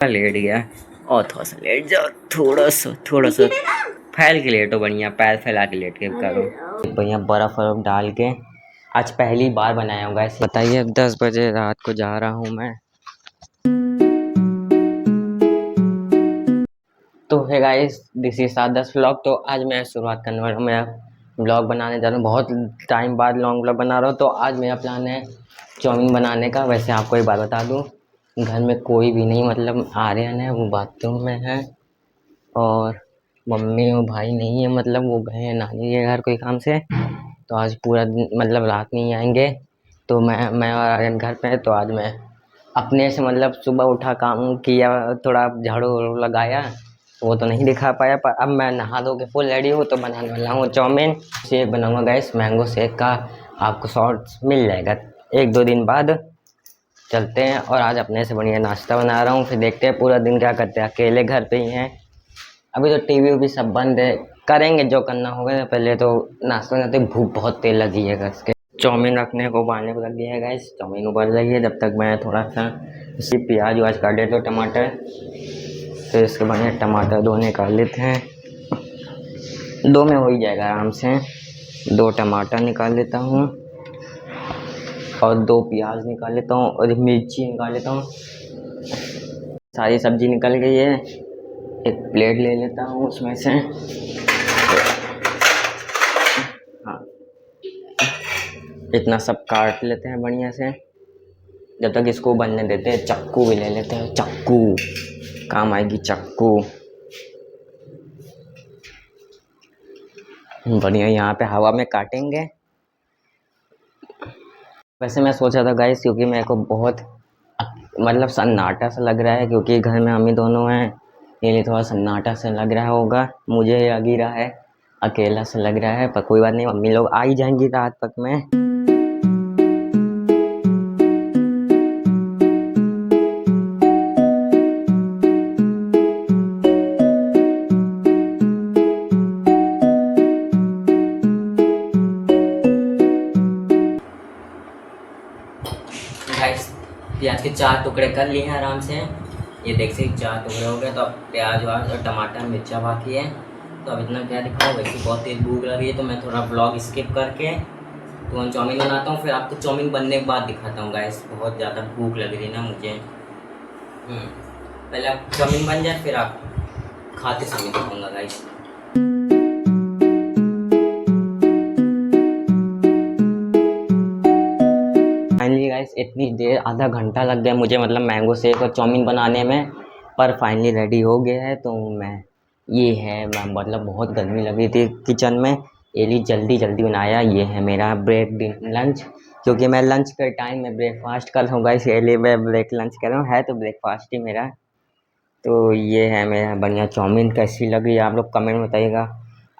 Late गया और थोड़ा सा लेट जाओ, थोड़ा सा फैल के लेटो, बढ़िया पैर फैला के लेट के करो बढ़िया, बर्फ वर्फ डाल के। आज पहली बार बनाया होगा ऐसे। बताइए, अब 10 बजे रात को जा रहा हूँ मैं। तो है गाइस, दिस इज 7-10 व्लॉग। तो आज मैं शुरुआत करने वाला हूँ, मैं व्लॉग बनाने जा रहा हूँ, बहुत टाइम बाद लॉन्ग व्लॉग बना रहा हूँ। तो आज मेरा प्लान है चाउमीन बनाने का। वैसे आपको एक बात बता दूँ, घर में कोई भी नहीं, मतलब आर्यन है वो बाथरूम में है और मम्मी और भाई नहीं है, मतलब वो गए हैं नानी के घर कोई काम से। तो आज पूरा दिन मतलब रात नहीं आएंगे। तो मैं और आर्यन घर पे है। तो आज मैं अपने से मतलब सुबह उठा, काम किया, थोड़ा झाड़ू वाड़ू लगाया, वो तो नहीं दिखा पाया। पर अब मैं नहा धो के फुल रेडी हूँ, तो बनाने वाला हूँ चाउमीन। शेक बनाऊँगा गैस, मैंगो शेक का। आपको शॉर्ट्स मिल जाएगा 1-2 दिन बाद। चलते हैं, और आज अपने से बढ़िया नाश्ता बना रहा हूँ, फिर देखते हैं पूरा दिन क्या करते हैं। अकेले घर पे ही हैं अभी, तो टीवी भी सब बंद है, करेंगे जो करना होगा। पहले तो नाश्ता बनाते, भूख बहुत तेज लगी है गैस के। चाउमीन रखने को उबालने को लग गया है गैस, चाउमीन उबल रही है। जब तक मैं थोड़ा सा इसी प्याज व्याज काट देता हूँ, टमाटर, फिर इसके बाद टमाटर 2 निकाल लेते हैं। 2 में हो ही जाएगा आराम से। 2 टमाटर निकाल लेता हूँ और 2 प्याज निकाल लेता हूँ और 1 मिर्ची निकाल लेता हूँ। सारी सब्जी निकल गई है। एक प्लेट ले लेता हूँ उसमें से। हाँ, इतना सब काट लेते हैं बढ़िया से। जब तक इसको बनने देते हैं, चाकू भी ले लेते हैं, चाकू काम आएगी, चाकू बढ़िया। यहाँ पे हवा में काटेंगे। वैसे मैं सोचा था गाइस, क्योंकि मेरे को बहुत मतलब सन्नाटा सा लग रहा है, क्योंकि घर में हम ही दोनों हैं, इसलिए थोड़ा सन्नाटा सा लग रहा होगा। मुझे लग ही रहा है, अकेला सा लग रहा है, पर कोई बात नहीं, मम्मी लोग आ ही जाएंगी रात तक में। गाइस, प्याज के 4 टुकड़े कर लिए हैं आराम से। ये देख सकते 4 टुकड़े हो गए। तो अब प्याज व्याज और टमाटर मिर्चा बाकी है। तो अब इतना क्या दिखाऊँ, वैसे बहुत तेज़ भूख लगी है, तो मैं थोड़ा ब्लॉग स्किप करके तो चाउमीन बनाता हूँ, फिर आपको चाउमीन बनने के बाद दिखाता हूँ गाइस। बहुत ज़्यादा भूख लग रही है ना मुझे। पहले आप चाउमीन बन जाए, फिर आप खाते समय दिखाऊँगा गाइस। फाइनली गाइस, इतनी देर, आधा घंटा लग गया मुझे, मतलब मैंगो शेक और चाउमीन बनाने में, पर फाइनली रेडी हो गया है। तो मैं ये है, मैं मतलब बहुत गर्मी लगी थी किचन में, ये लिए जल्दी जल्दी बनाया। ये है मेरा लंच, क्योंकि मैं लंच के टाइम में ब्रेकफास्ट कर रहा हूँ गाइस, ये लिए मैं लंच कर रहा हूँ, है तो ब्रेकफास्ट ही मेरा। तो ये है मेरा बढ़िया चाउमीन। कैसी लगी आप लोग कमेंट में बताइएगा।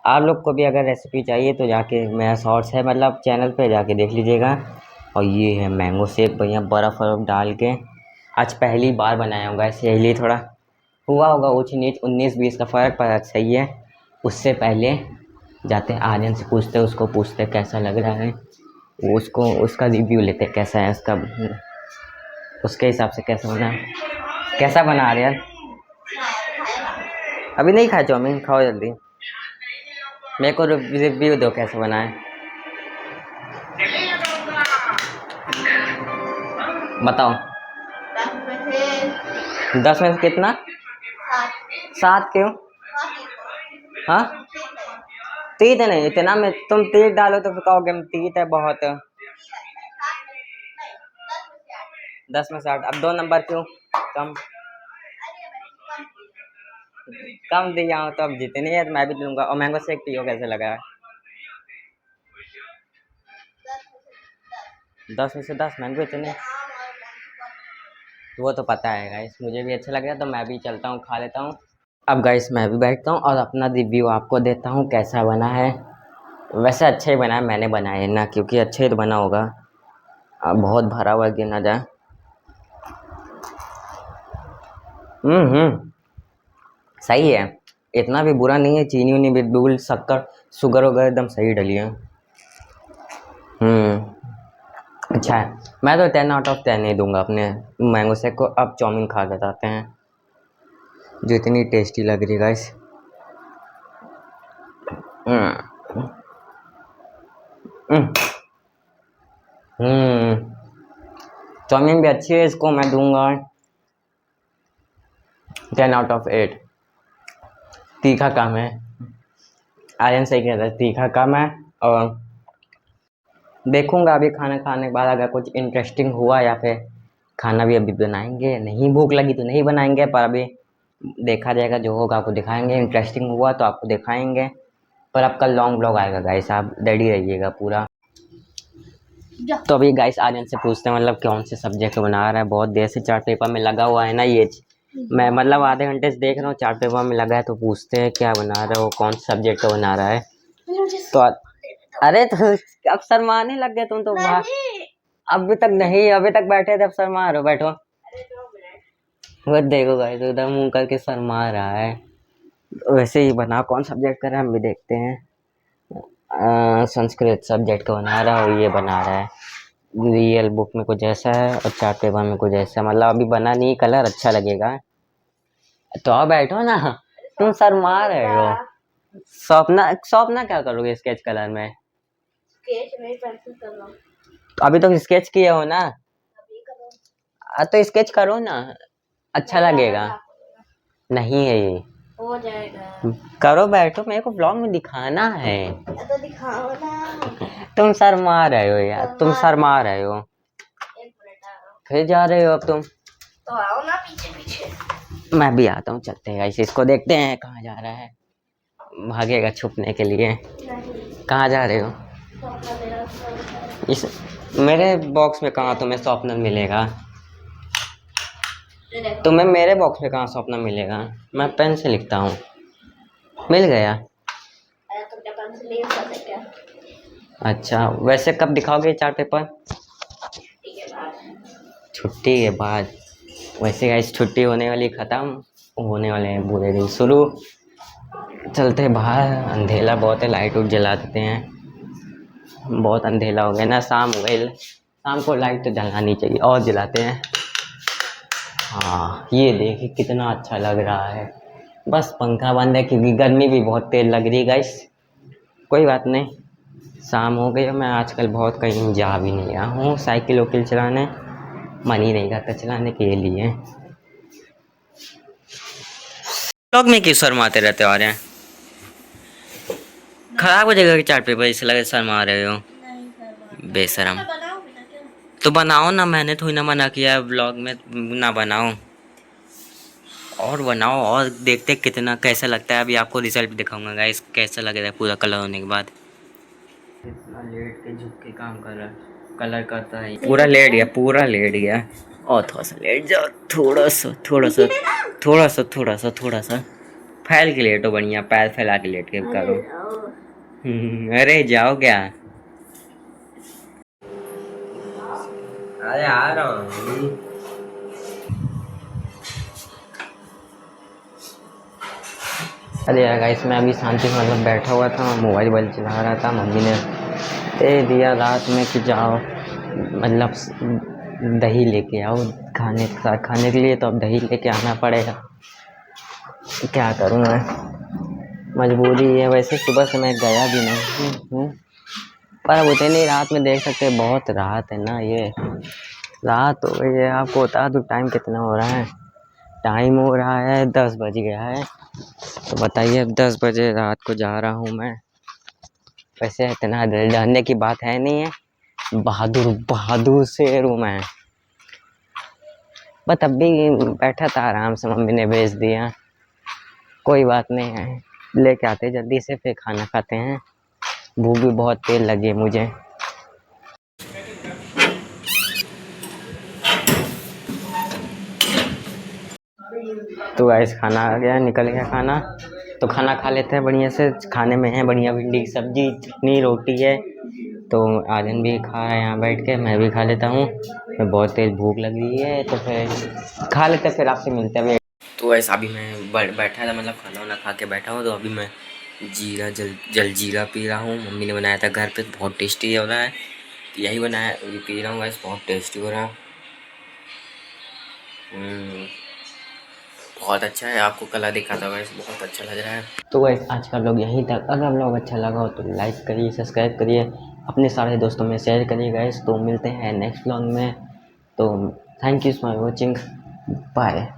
आप लोग को भी अगर रेसिपी चाहिए तो जाके मेरा शॉर्ट्स है मतलब चैनल पे, जाके देख लीजिएगा। और ये है मैंगो शेक, बढ़िया बर्फ़ वर्फ डाल के। आज पहली बार बनाया होगा ऐसे, इसलिए थोड़ा हुआ होगा ऊँच नीच, 19-20 का फ़र्क, पर सही है। उससे पहले जाते हैं आर्यन से, पूछते हैं, उसको पूछते हैं कैसा लग रहा है, वो उसका रिव्यू लेते हैं कैसा है उसका, उसके हिसाब से कैसा बना। कैसा बना आर्यन? अभी नहीं खाया चाउमीन, खाओ जल्दी। मेरे को रिव्यू दो कैसे बना है, बताओ। 10 में से कितना? 7 क्यों? हाँ, तीत नहीं, इतना में तुम तीत डालो तो फिर कहोगे तीत है बहुत। 10 में से 8, अब 2 नंबर क्यों कम? कम दिया हूँ तो अब जितनी है तो मैं भी दूंगा। और मैंगो शेक पियो, कैसे लगा है? 10 में से 10 मैंगो इतने, वो तो पता है गाइस, मुझे भी अच्छा लग रहा है, तो मैं भी चलता हूँ, खा लेता हूँ। अब गाइस मैं भी बैठता हूँ और अपना रिव्यू आपको देता हूँ कैसा बना है। वैसे अच्छा ही बना है, मैंने बनाया है ना, क्योंकि अच्छा ही तो बना होगा। अब बहुत भरा हुआ गिर ना जाए। सही है, इतना भी बुरा नहीं है। चीनी उनी भी बिल्कुल, शक्कर शुगर वगैरह एकदम सही डली है। अच्छा है। मैं तो 10 आउट ऑफ 10 ही दूंगा अपने मैंगो शेक को। अब चाउमीन खा के जाते हैं। जो इतनी टेस्टी लग रही है गाइस। चाउमीन भी अच्छी है, इसको मैं दूंगा 10 out of 8। तीखा कम है, आर्यन सही कह रहा है, तीखा कम है। और देखूंगा अभी खाना खाने के बाद अगर कुछ इंटरेस्टिंग हुआ या फिर खाना भी अभी बनाएंगे, नहीं भूख लगी तो नहीं बनाएंगे, पर अभी देखा जाएगा, जो होगा आपको दिखाएंगे। इंटरेस्टिंग हुआ तो आपको दिखाएंगे, पर अब कल लॉन्ग ब्लॉग आएगा गाइस, आप रेडी रहिएगा पूरा। तो अभी गाइस आर्यन से पूछते हैं मतलब कौन से सब्जेक्ट बना रहा है। बहुत देर से चार्ट पेपर में लगा हुआ है ना ये, मैं मतलब आधे घंटे से देख रहा हूँ चार्ट पेपर में लगा है। तो पूछते हैं क्या बना रहा है वो, कौन से सब्जेक्ट का बना रहा है। तो अरे तो अब शर्माने लग गए तुम तो। अभी तक नहीं, अभी तक बैठे थे, अब शर्मा रहे हो, बैठो। वो देखो गाइस उधर मुंह करके शर्मा रहा है। वैसे ही बना, कौन सब्जेक्ट कर रहा है हम भी देखते हैं। संस्कृत सब्जेक्ट का बना रहा है, और ये बना रहा है रियल बुक में कुछ ऐसा है और चार्ट पेपर में कुछ ऐसा, मतलब अभी बना नहीं, कलर अच्छा लगेगा। तो अब बैठो ना, तुम शर्मा रहे हो। सपना सपना क्या करोगे स्केच कलर में? स्केच नहीं, पेंसिल कर रहा हूं। अभी तो स्केच किए हो ना, तो स्केच करो ना, अच्छा लगेगा। नहीं है ये, हो जाएगा। करो, बैठो, मेरे को ब्लॉग में दिखाना है। तो दिखाओ ना। तुम शर्मा रहे हो यार, तुम शर्मा रहे हो। फिर जा रहे हो अब तुम, तो आओ ना पीछे पीछे। मैं भी आता हूँ, चलते हैं गाइस, इसको देखते हैं कहाँ जा रहा है। भागेगा छुपने के लिए। कहाँ जा रहे हो? इस मेरे बॉक्स में कहाँ तुम्हें शॉर्पनर मिलेगा? तुम्हें मेरे बॉक्स में कहाँ शॉर्पनर मिलेगा? मैं पेन से लिखता हूँ। मिल गया? अच्छा, वैसे कब दिखाओगे चार्ट पेपर? छुट्टी के बाद। वैसे गाइस छुट्टी होने वाली ख़त्म, होने वाले हैं बुरे दिन शुरू। चलते बाहर, अंधेला बहुत है, लाइट उठ जला देते हैं। बहुत अंधेला हो गया ना, शाम हो गई, शाम को लाइट तो जलानी चाहिए, और जलाते हैं। हाँ ये देखिए कितना अच्छा लग रहा है। बस पंखा बंद है क्योंकि गर्मी भी बहुत तेज लग रही है गाइस। कोई बात नहीं, शाम हो गई है, मैं आजकल बहुत कहीं जा भी नहीं रहा हूँ साइकिल वाइकिल चलाने, मन ही नहीं करता चलाने के लिए। ब्लॉग में क्यों शर्माते रहते हो? आ रहे हैं खराब हो जाएगा कि चार्ट पेपर, इससे लगे शर्मा रहे हो। बेशरम। तो बनाओ ना, मैंने थोड़ी ना मना किया ब्लॉग में ना बनाओ, और बनाओ, और देखते कितना कैसा लगता है। अभी आपको रिजल्ट भी दिखाऊंगा गाइस कैसा लग रहा है पूरा कलर होने के बाद। इतना लेट के झुक के काम कर रहा है, कलर करता है पूरा लेट गया, पूरा लेट गया। और थोड़ा सा लेट जाओ, थोड़ा सा थोड़ा सा थोड़ा सा थोड़ा सा थोड़ा सा फैल के लेटो, बढ़िया पैर फैला के लेट के करो। अरे जाओ क्या? अरे आ रहा हूँ। अरे यार गाइस, मैं अभी शांति से मतलब बैठा हुआ था, मोबाइल वोबाइल चला रहा था। मम्मी ने दे दिया रात में कि जाओ मतलब दही लेके आओ खाने के लिए, तो अब दही लेके आना पड़ेगा, क्या करूँ मैं, मजबूरी है। वैसे सुबह से मैं गया भी नहीं हूँ, पर अब उतनी रात में देख सकते हैं, बहुत रात है ना, ये रात हो गई है। आपको बता दूँ टाइम कितना हो रहा है, टाइम हो रहा है 10 बज गया है। तो बताइए अब 10 बजे रात को जा रहा हूँ मैं। वैसे इतना डरने की बात है नहीं है, बहादुर बहादुर शेर हूँ मैं। बस तब भी बैठा था आराम से, मम्मी ने भेज दिया, कोई बात नहीं है, लेके आते जल्दी से, फिर खाना खाते हैं। भूख भी बहुत तेज लगी है मुझे। तो गाइस खाना आ गया, निकल गया खाना, तो खाना खा लेते हैं बढ़िया से। खाने में है बढ़िया भिंडी की सब्जी, चटनी, रोटी है। तो आर्यन भी खा रहा है यहाँ बैठ के, मैं भी खा लेता हूँ, मैं बहुत तेज़ भूख लग रही है, तो फिर खा लेते हैं, फिर आपसे मिलते हैं। तो ऐसा अभी मैं बैठा था, मतलब खाना वाना खा के बैठा हूँ, तो अभी मैं जल जीरा पी रहा हूँ। मम्मी ने बनाया था घर पे, बहुत टेस्टी हो रहा है, यही बनाया, ये पी रहा हूँ गाइस, बहुत टेस्टी हो रहा है। बहुत अच्छा है, आपको कलर दिखा था गाइस, बहुत अच्छा लग रहा है। तो गाइस आज का ब्लॉग यहीं तक। अगर ब्लॉग अच्छा लगा हो तो लाइक करिए, सब्सक्राइब करिए, अपने सारे दोस्तों में शेयर करिए गाइस। तो मिलते हैं नेक्स्ट ब्लॉग में। तो thank you for watching, bye.